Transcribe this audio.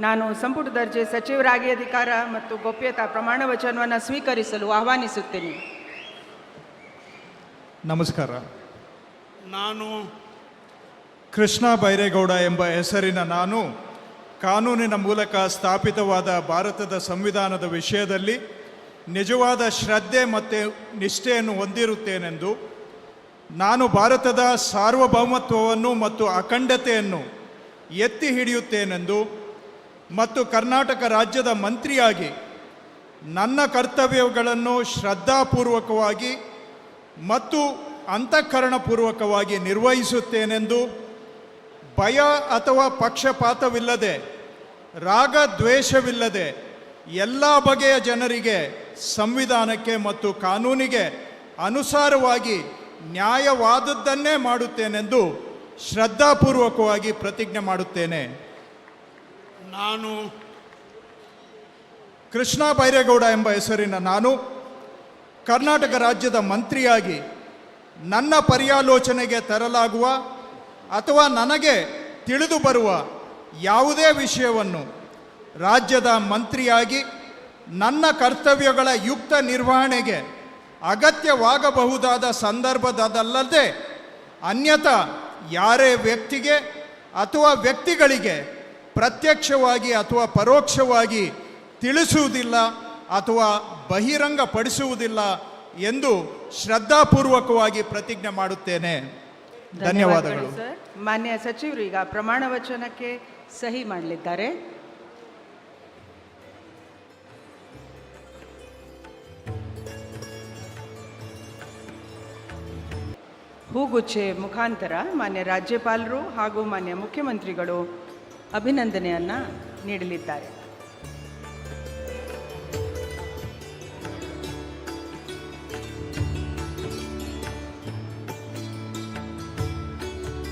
ನಾನು ಸಂಪುಟ ದರ್ಜೆ ಸಚಿವರಾಗಿ ಅಧಿಕಾರ ಮತ್ತು ಗೋಪ್ಯತಾ ಪ್ರಮಾಣ ವಚನವನ್ನು ಸ್ವೀಕರಿಸಲು ಆಹ್ವಾನಿಸುತ್ತೇನೆ. ನಮಸ್ಕಾರ. ನಾನು ಕೃಷ್ಣ ಬೈರೇಗೌಡ ಎಂಬ ಹೆಸರಿನ ನಾನು ಕಾನೂನಿನ ಮೂಲಕ ಸ್ಥಾಪಿತವಾದ ಭಾರತದ ಸಂವಿಧಾನದ ವಿಷಯದಲ್ಲಿ ನಿಜವಾದ ಶ್ರದ್ಧೆ ಮತ್ತು ನಿಷ್ಠೆಯನ್ನು ಹೊಂದಿರುತ್ತೇನೆಂದು, ನಾನು ಭಾರತದ ಸಾರ್ವಭೌಮತ್ವವನ್ನು ಮತ್ತು ಅಖಂಡತೆಯನ್ನು ಎತ್ತಿ ಹಿಡಿಯುತ್ತೇನೆಂದು ಮತ್ತು ಕರ್ನಾಟಕ ರಾಜ್ಯದ ಮಂತ್ರಿಯಾಗಿ ನನ್ನ ಕರ್ತವ್ಯಗಳನ್ನು ಶ್ರದ್ಧಾಪೂರ್ವಕವಾಗಿ ಮತ್ತು ಅಂತಃಕರಣಪೂರ್ವಕವಾಗಿ ನಿರ್ವಹಿಸುತ್ತೇನೆಂದು, ಭಯ ಅಥವಾ ಪಕ್ಷಪಾತವಿಲ್ಲದೆ, ರಾಗ ದ್ವೇಷವಿಲ್ಲದೆ ಎಲ್ಲ ಬಗೆಯ ಜನರಿಗೆ ಸಂವಿಧಾನಕ್ಕೆ ಮತ್ತು ಕಾನೂನಿಗೆ ಅನುಸಾರವಾಗಿ ನ್ಯಾಯವಾದದ್ದನ್ನೇ ಮಾಡುತ್ತೇನೆಂದು ಶ್ರದ್ಧಾಪೂರ್ವಕವಾಗಿ ಪ್ರತಿಜ್ಞೆ ಮಾಡುತ್ತೇನೆ. ನಾನು ಕೃಷ್ಣ ಬೈರೇಗೌಡ ಎಂಬ ಹೆಸರಿನ ನಾನು ಕರ್ನಾಟಕ ರಾಜ್ಯದ ಮಂತ್ರಿಯಾಗಿ ನನ್ನ ಪರ್ಯಾಲೋಚನೆಗೆ ತರಲಾಗುವ ಅಥವಾ ನನಗೆ ತಿಳಿದು ಬರುವ ಯಾವುದೇ ವಿಷಯವನ್ನು ರಾಜ್ಯದ ಮಂತ್ರಿಯಾಗಿ ನನ್ನ ಕರ್ತವ್ಯಗಳ ಯುಕ್ತ ನಿರ್ವಹಣೆಗೆ ಅಗತ್ಯವಾಗಬಹುದಾದ ಸಂದರ್ಭದಲ್ಲದೆ ಅನ್ಯಥಾ ಯಾರೇ ವ್ಯಕ್ತಿಗೆ ಅಥವಾ ವ್ಯಕ್ತಿಗಳಿಗೆ ಪ್ರತ್ಯಕ್ಷವಾಗಿ ಅಥವಾ ಪರೋಕ್ಷವಾಗಿ ತಿಳಿಸುವುದಿಲ್ಲ ಅಥವಾ ಬಹಿರಂಗಪಡಿಸುವುದಿಲ್ಲ ಎಂದು ಶ್ರದ್ಧಾಪೂರ್ವಕವಾಗಿ ಪ್ರತಿಜ್ಞೆ ಮಾಡುತ್ತೇನೆ. ಧನ್ಯವಾದಗಳು. ಸರ್, ಮಾನ್ಯ ಸಚಿವರು ಈಗ ಪ್ರಮಾಣ ವಚನಕ್ಕೆ ಸಹಿ ಮಾಡಲಿದ್ದಾರೆ. ಹೂಗುಚ್ಛೆ ಮುಖಾಂತರ ಮಾನ್ಯ ರಾಜ್ಯಪಾಲರು ಹಾಗೂ ಮಾನ್ಯ ಮುಖ್ಯಮಂತ್ರಿಗಳು ಅಭಿನಂದನೆಯನ್ನು ನೀಡಲಿದ್ದಾರೆ.